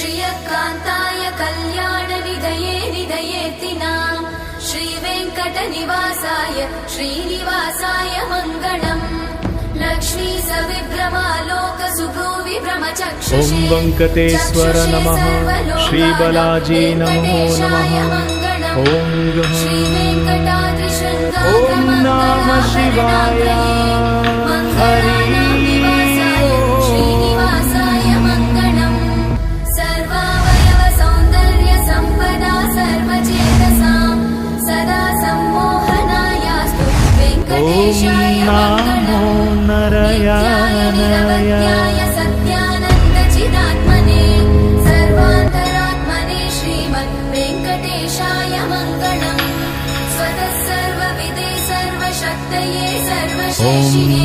श्रियकान्ताय कल्याणनिधये निधयेतिनां श्रीवेङ्कटनिवासाय श्रीनिवासाय मङ्गलम्। लक्ष्मी सविभ्रमालोकसुभ्रूविभ्रमचक्षुषे ॐ वेङ्कटेश्वर नमः। श्रीबालाजी नमो नमः। ॐ नमः शिवाय। हरि श्रीनिवासाय मङ्गलम्। सर्वावयव सौन्दर्य संपदा सर्वचेतसां सदा सम्मोहनायास्तु वेङ्कटेशाय मङ्गलम्। निरवध्याय सत्यानन्दचिदात्मने सर्वान्तरात्मने श्रीमद् वेङ्कटेशाय मङ्गलम्। स्वतः सर्वविदे सर्वशक्तये सर्वशेषिणे